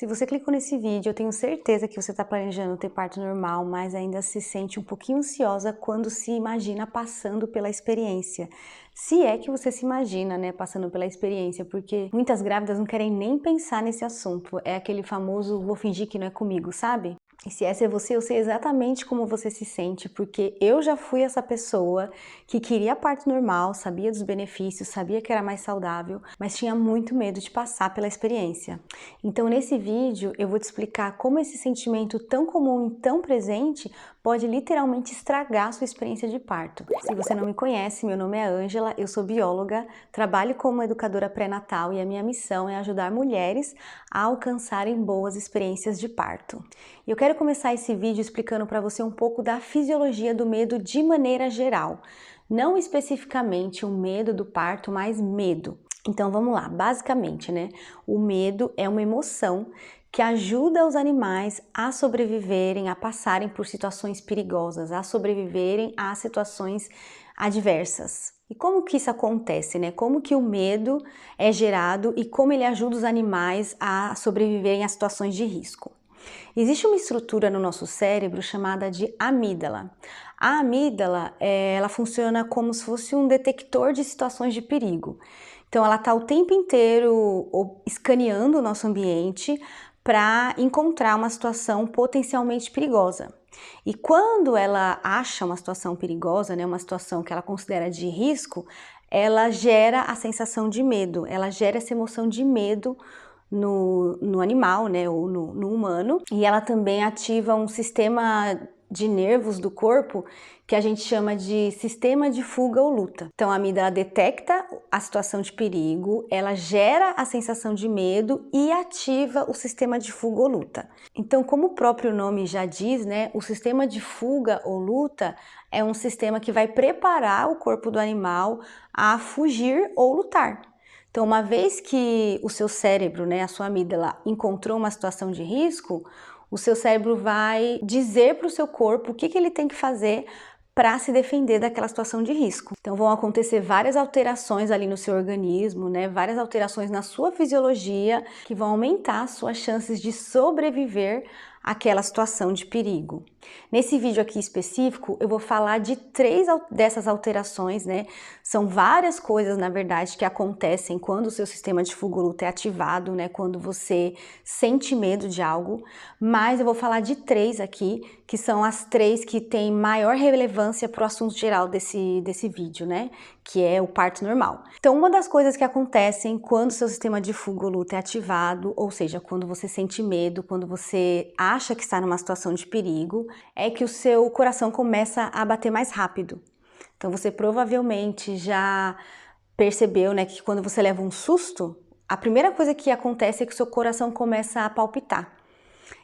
Se você clicou nesse vídeo, eu tenho certeza que você está planejando ter parto normal, mas ainda se sente um pouquinho ansiosa quando se imagina passando pela experiência. Se é que você se imagina, né, passando pela experiência, porque muitas grávidas não querem nem pensar nesse assunto. É aquele famoso vou fingir que não é comigo, sabe? E se essa é você, eu sei exatamente como você se sente, porque eu já fui essa pessoa que queria parto normal, sabia dos benefícios, sabia que era mais saudável, mas tinha muito medo de passar pela experiência. Então nesse vídeo eu vou te explicar como esse sentimento tão comum e tão presente pode literalmente estragar a sua experiência de parto. Se você não me conhece, meu nome é Ângela, eu sou bióloga, trabalho como educadora pré-natal e a minha missão é ajudar mulheres a alcançarem boas experiências de parto. E eu quero começar esse vídeo explicando para você um pouco da fisiologia do medo de maneira geral. Não especificamente o medo do parto, mas medo. Então vamos lá, basicamente, né? O medo é uma emoção que ajuda os animais a sobreviverem, a passarem por situações perigosas, a sobreviverem a situações adversas. E como que isso acontece, né? Como que o medo é gerado e como ele ajuda os animais a sobreviverem a situações de risco? Existe uma estrutura no nosso cérebro chamada de amígdala. A amígdala, ela funciona como se fosse um detector de situações de perigo. Então, ela está o tempo inteiro escaneando o nosso ambiente para encontrar uma situação potencialmente perigosa. E quando ela acha uma situação perigosa, né, uma situação que ela considera de risco, ela gera a sensação de medo, ela gera essa emoção de medo no animal, né, ou no humano, e ela também ativa um sistema de nervos do corpo que a gente chama de sistema de fuga ou luta. Então a amígdala detecta a situação de perigo, ela gera a sensação de medo e ativa o sistema de fuga ou luta. Então, como o próprio nome já diz, né, o sistema de fuga ou luta é um sistema que vai preparar o corpo do animal a fugir ou lutar. Então, uma vez que o seu cérebro, né, a sua amígdala, encontrou uma situação de risco, o seu cérebro vai dizer para o seu corpo o que ele tem que fazer para se defender daquela situação de risco. Então vão acontecer várias alterações ali no seu organismo, né, várias alterações na sua fisiologia que vão aumentar as suas chances de sobreviver àquela situação de perigo. Nesse vídeo aqui específico, eu vou falar de 3 dessas alterações, né? São várias coisas, na verdade, que acontecem quando o seu sistema de fuga ou luta é ativado, né? Quando você sente medo de algo, mas eu vou falar de 3 aqui, que são as 3 que têm maior relevância para o assunto geral desse vídeo, né? Que é o parto normal. Então, uma das coisas que acontecem quando o seu sistema de fuga ou luta é ativado, ou seja, quando você sente medo, quando você acha que está numa situação de perigo, é que o seu coração começa a bater mais rápido. Então você provavelmente já percebeu, né, que quando você leva um susto, a primeira coisa que acontece é que o seu coração começa a palpitar.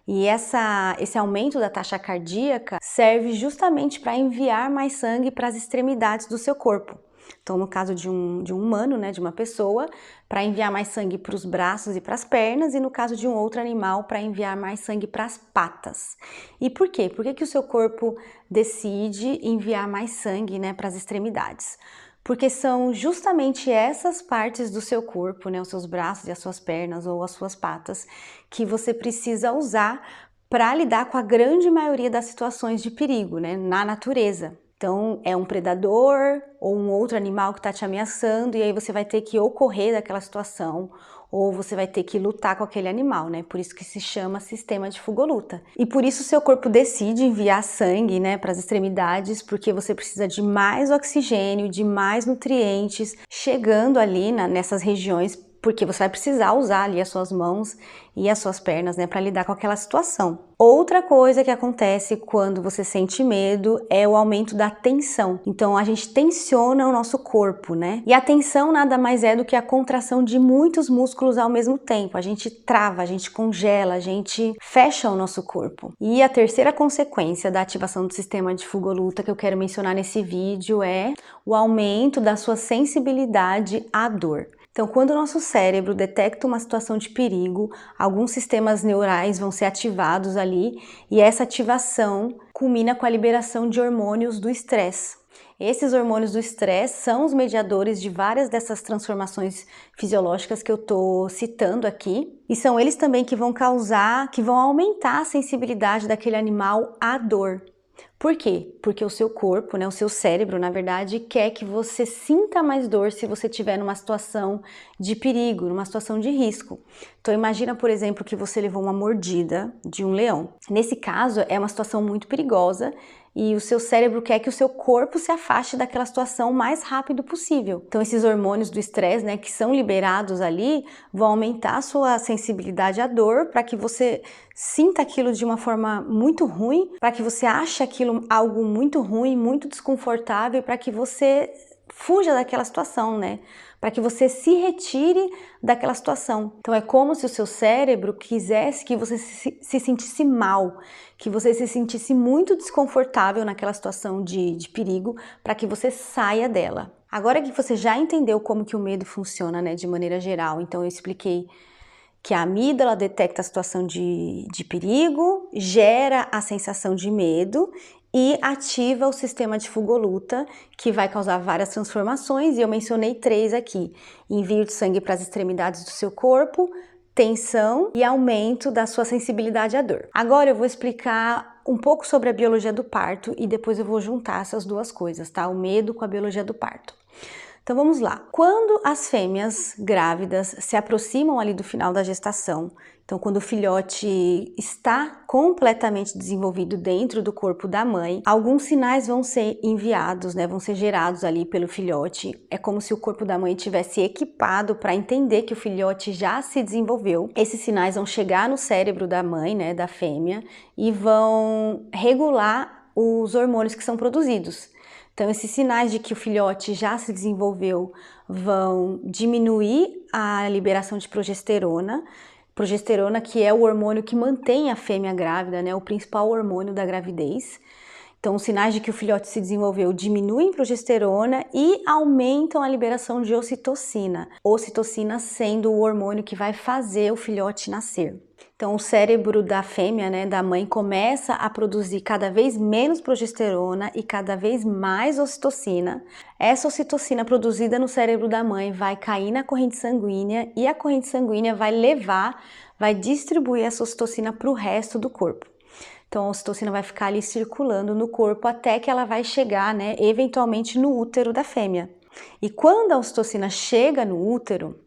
E esse aumento da taxa cardíaca serve justamente para enviar mais sangue para as extremidades do seu corpo. Então, no caso de um humano, né, de uma pessoa, para enviar mais sangue para os braços e para as pernas, e no caso de um outro animal, para enviar mais sangue para as patas. E por quê? Por que o seu corpo decide enviar mais sangue, né, para as extremidades? Porque são justamente essas partes do seu corpo, né, os seus braços e as suas pernas ou as suas patas, que você precisa usar para lidar com a grande maioria das situações de perigo, né, na natureza. Então, é um predador ou um outro animal que está te ameaçando e aí você vai ter que ou correr daquela situação ou você vai ter que lutar com aquele animal, né? Por isso que se chama sistema de fuga ou luta. E por isso o seu corpo decide enviar sangue, né, para as extremidades, porque você precisa de mais oxigênio, de mais nutrientes chegando ali nessas regiões, porque você vai precisar usar ali as suas mãos e as suas pernas, né, para lidar com aquela situação. Outra coisa que acontece quando você sente medo é o aumento da tensão. Então a gente tensiona o nosso corpo, né? E a tensão nada mais é do que a contração de muitos músculos ao mesmo tempo. A gente trava, a gente congela, a gente fecha o nosso corpo. E a terceira consequência da ativação do sistema de fuga ou luta que eu quero mencionar nesse vídeo é o aumento da sua sensibilidade à dor. Então, quando o nosso cérebro detecta uma situação de perigo, alguns sistemas neurais vão ser ativados ali e essa ativação culmina com a liberação de hormônios do estresse. Esses hormônios do estresse são os mediadores de várias dessas transformações fisiológicas que eu tô citando aqui. E são eles também que vão aumentar a sensibilidade daquele animal à dor. Por quê? Porque o seu corpo, né, o seu cérebro, na verdade, quer que você sinta mais dor se você estiver numa situação de perigo, numa situação de risco. Então imagina, por exemplo, que você levou uma mordida de um leão. Nesse caso, é uma situação muito perigosa e o seu cérebro quer que o seu corpo se afaste daquela situação o mais rápido possível. Então esses hormônios do estresse, né, que são liberados ali, vão aumentar a sua sensibilidade à dor para que você sinta aquilo de uma forma muito ruim, para que você ache aquilo algo muito ruim, muito desconfortável, para que você fuja daquela situação, né? Para que você se retire daquela situação. Então é como se o seu cérebro quisesse que você se sentisse mal, que você se sentisse muito desconfortável naquela situação de perigo, para que você saia dela. Agora que você já entendeu como que o medo funciona, né, de maneira geral, então eu expliquei que a amígdala detecta a situação de perigo, gera a sensação de medo e ativa o sistema de fuga ou luta, que vai causar várias transformações, e eu mencionei 3 aqui: envio de sangue para as extremidades do seu corpo, tensão e aumento da sua sensibilidade à dor. Agora eu vou explicar um pouco sobre a biologia do parto e depois eu vou juntar essas duas coisas, tá? O medo com a biologia do parto. Então vamos lá. Quando as fêmeas grávidas se aproximam ali do final da gestação, então quando o filhote está completamente desenvolvido dentro do corpo da mãe, alguns sinais vão ser enviados, né, vão ser gerados ali pelo filhote. É como se o corpo da mãe tivesse equipado para entender que o filhote já se desenvolveu. Esses sinais vão chegar no cérebro da mãe, né, da fêmea, e vão regular os hormônios que são produzidos. Então, esses sinais de que o filhote já se desenvolveu vão diminuir a liberação de progesterona. Progesterona, que é o hormônio que mantém a fêmea grávida, né? O principal hormônio da gravidez. Então, os sinais de que o filhote se desenvolveu diminuem progesterona e aumentam a liberação de ocitocina. Ocitocina sendo o hormônio que vai fazer o filhote nascer. Então, o cérebro da fêmea, né, da mãe, começa a produzir cada vez menos progesterona e cada vez mais ocitocina. Essa ocitocina produzida no cérebro da mãe vai cair na corrente sanguínea e a corrente sanguínea vai distribuir essa ocitocina para o resto do corpo. Então, a ocitocina vai ficar ali circulando no corpo até que ela vai chegar, né, eventualmente no útero da fêmea. E quando a ocitocina chega no útero,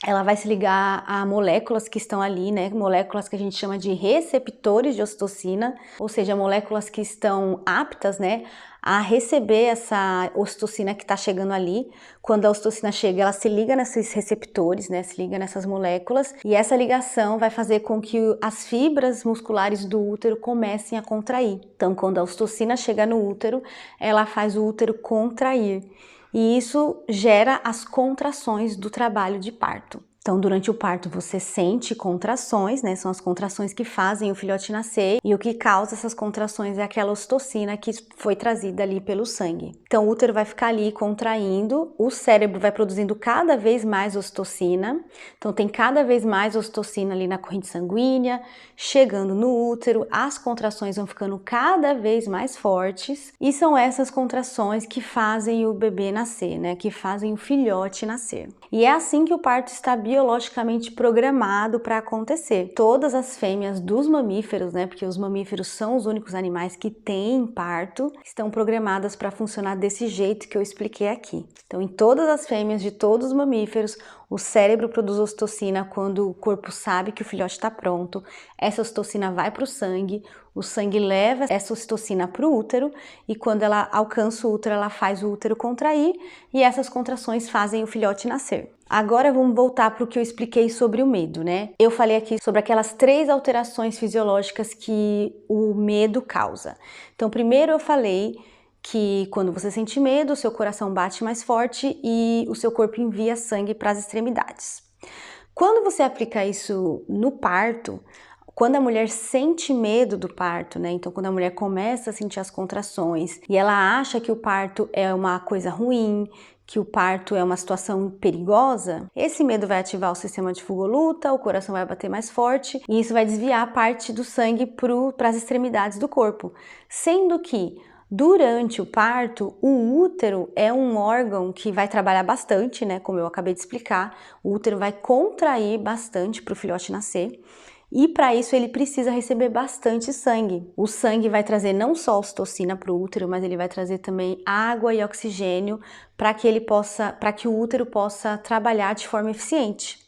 ela vai se ligar a moléculas que estão ali, né? Moléculas que a gente chama de receptores de ocitocina, ou seja, moléculas que estão aptas, né, a receber essa ocitocina que está chegando ali. Quando a ocitocina chega, ela se liga nesses receptores, né? Se liga nessas moléculas, e essa ligação vai fazer com que as fibras musculares do útero comecem a contrair. Então, quando a ocitocina chega no útero, ela faz o útero contrair. E isso gera as contrações do trabalho de parto. Então, durante o parto, você sente contrações, né? São as contrações que fazem o filhote nascer, e o que causa essas contrações é aquela ocitocina que foi trazida ali pelo sangue. Então, o útero vai ficar ali contraindo, o cérebro vai produzindo cada vez mais ocitocina, então tem cada vez mais ocitocina ali na corrente sanguínea, chegando no útero, as contrações vão ficando cada vez mais fortes, e são essas contrações que fazem o bebê nascer, né? Que fazem o filhote nascer. E é assim que o parto está biologicamente programado para acontecer. Todas as fêmeas dos mamíferos, né, porque os mamíferos são os únicos animais que têm parto, estão programadas para funcionar desse jeito que eu expliquei aqui. Então, em todas as fêmeas de todos os mamíferos, o cérebro produz ocitocina quando o corpo sabe que o filhote está pronto. Essa ocitocina vai para o sangue leva essa ocitocina para o útero, e quando ela alcança o útero, ela faz o útero contrair, e essas contrações fazem o filhote nascer. Agora vamos voltar para o que eu expliquei sobre o medo, né? Eu falei aqui sobre aquelas 3 alterações fisiológicas que o medo causa. Então, primeiro eu falei que quando você sente medo, o seu coração bate mais forte e o seu corpo envia sangue para as extremidades. Quando você aplica isso no parto, quando a mulher sente medo do parto, né? Então, quando a mulher começa a sentir as contrações e ela acha que o parto é uma coisa ruim, que o parto é uma situação perigosa, esse medo vai ativar o sistema de fuga ou luta, o coração vai bater mais forte e isso vai desviar parte do sangue para as extremidades do corpo. Sendo que Durante o parto, o útero é um órgão que vai trabalhar bastante, né? Como eu acabei de explicar, o útero vai contrair bastante para o filhote nascer. E para isso ele precisa receber bastante sangue. O sangue vai trazer não só ocitocina para o útero, mas ele vai trazer também água e oxigênio para que o útero possa trabalhar de forma eficiente.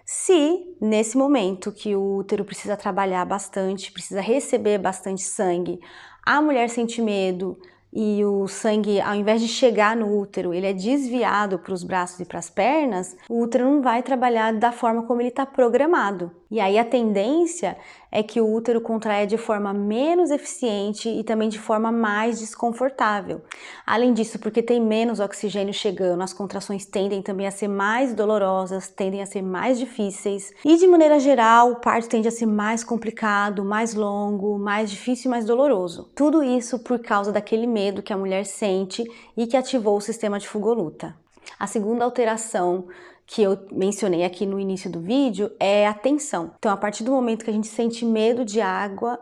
Se nesse momento que o útero precisa trabalhar bastante, precisa receber bastante sangue, a mulher sente medo e o sangue, ao invés de chegar no útero, ele é desviado para os braços e para as pernas, o útero não vai trabalhar da forma como ele está programado. E aí a tendência é que o útero contraia de forma menos eficiente e também de forma mais desconfortável. Além disso, porque tem menos oxigênio chegando, as contrações tendem também a ser mais dolorosas, tendem a ser mais difíceis. E de maneira geral, o parto tende a ser mais complicado, mais longo, mais difícil e mais doloroso. Tudo isso por causa daquele medo que a mulher sente e que ativou o sistema de fuga-luta. A segunda alteração que eu mencionei aqui no início do vídeo é a tensão. Então, a partir do momento que a gente sente medo de água,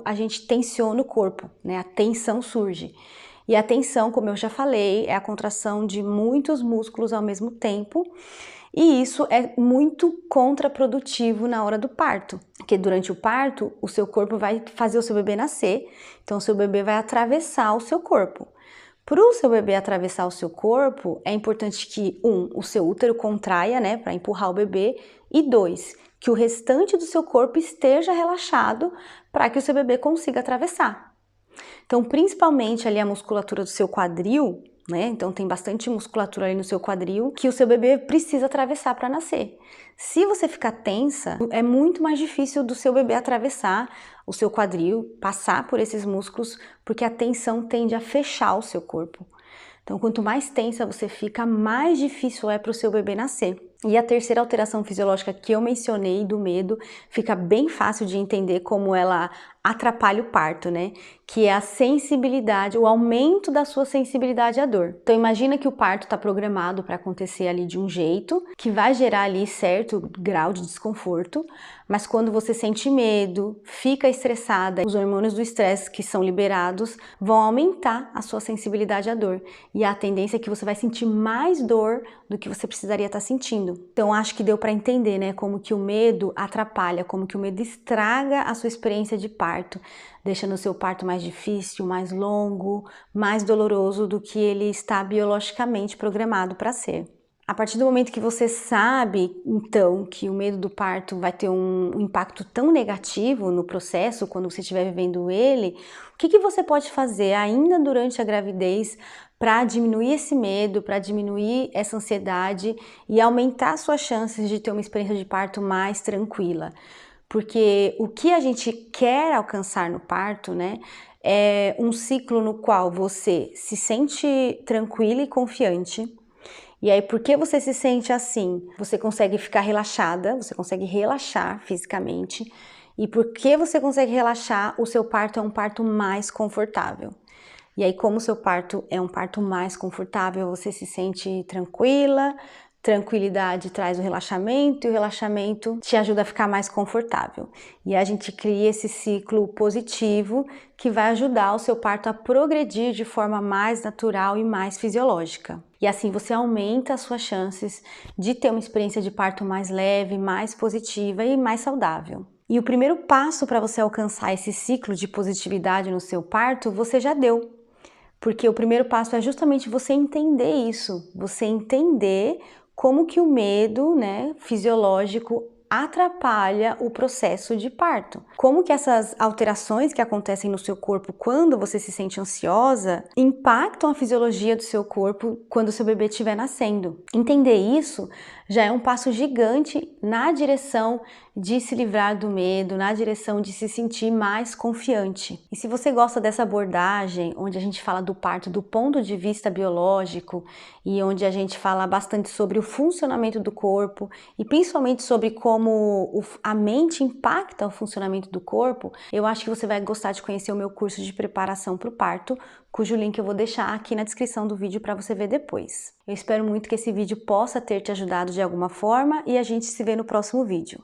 a gente tensiona o corpo, né? A tensão surge. E a tensão, como eu já falei, é a contração de muitos músculos ao mesmo tempo. E isso é muito contraprodutivo na hora do parto, porque durante o parto, o seu corpo vai fazer o seu bebê nascer, então o seu bebê vai atravessar o seu corpo. Para o seu bebê atravessar o seu corpo, é importante que, o seu útero contraia, né, para empurrar o bebê, e 2, que o restante do seu corpo esteja relaxado para que o seu bebê consiga atravessar. Então, principalmente ali a musculatura do seu quadril, né? Então tem bastante musculatura ali no seu quadril que o seu bebê precisa atravessar para nascer. Se você ficar tensa, é muito mais difícil do seu bebê atravessar o seu quadril, passar por esses músculos, porque a tensão tende a fechar o seu corpo. Então, quanto mais tensa você fica, mais difícil é para o seu bebê nascer. E a terceira alteração fisiológica que eu mencionei do medo, fica bem fácil de entender como ela atrapalha o parto, né? Que é a sensibilidade, o aumento da sua sensibilidade à dor. Então imagina que o parto está programado para acontecer ali de um jeito, que vai gerar ali certo grau de desconforto, mas quando você sente medo, fica estressada, os hormônios do estresse que são liberados vão aumentar a sua sensibilidade à dor. E a tendência é que você vai sentir mais dor do que você precisaria estar sentindo. Então acho que deu para entender, né, como que o medo atrapalha, como que o medo estraga a sua experiência de parto, deixando o seu parto mais difícil, mais longo, mais doloroso do que ele está biologicamente programado para ser. A partir do momento que você sabe, então, que o medo do parto vai ter um impacto tão negativo no processo, quando você estiver vivendo ele, o que você pode fazer ainda durante a gravidez para diminuir esse medo, para diminuir essa ansiedade e aumentar suas chances de ter uma experiência de parto mais tranquila? Porque o que a gente quer alcançar no parto, né, é um ciclo no qual você se sente tranquila e confiante. E aí, porque você se sente assim, você consegue ficar relaxada, você consegue relaxar fisicamente. E porque você consegue relaxar, o seu parto é um parto mais confortável. E aí, como o seu parto é um parto mais confortável, você se sente tranquila, tranquilidade traz o relaxamento e o relaxamento te ajuda a ficar mais confortável. E a gente cria esse ciclo positivo que vai ajudar o seu parto a progredir de forma mais natural e mais fisiológica. E assim você aumenta as suas chances de ter uma experiência de parto mais leve, mais positiva e mais saudável. E o primeiro passo para você alcançar esse ciclo de positividade no seu parto, você já deu. Porque o primeiro passo é justamente você entender isso, você entender como que o medo, né, fisiológico atrapalha o processo de parto. Como que essas alterações que acontecem no seu corpo quando você se sente ansiosa impactam a fisiologia do seu corpo quando o seu bebê estiver nascendo. Entender isso já é um passo gigante na direção de se livrar do medo, na direção de se sentir mais confiante. E se você gosta dessa abordagem, onde a gente fala do parto do ponto de vista biológico e onde a gente fala bastante sobre o funcionamento do corpo e principalmente sobre como a mente impacta o funcionamento do corpo, eu acho que você vai gostar de conhecer o meu curso de preparação para o parto, cujo link eu vou deixar aqui na descrição do vídeo para você ver depois. Eu espero muito que esse vídeo possa ter te ajudado de alguma forma e a gente se vê no próximo vídeo.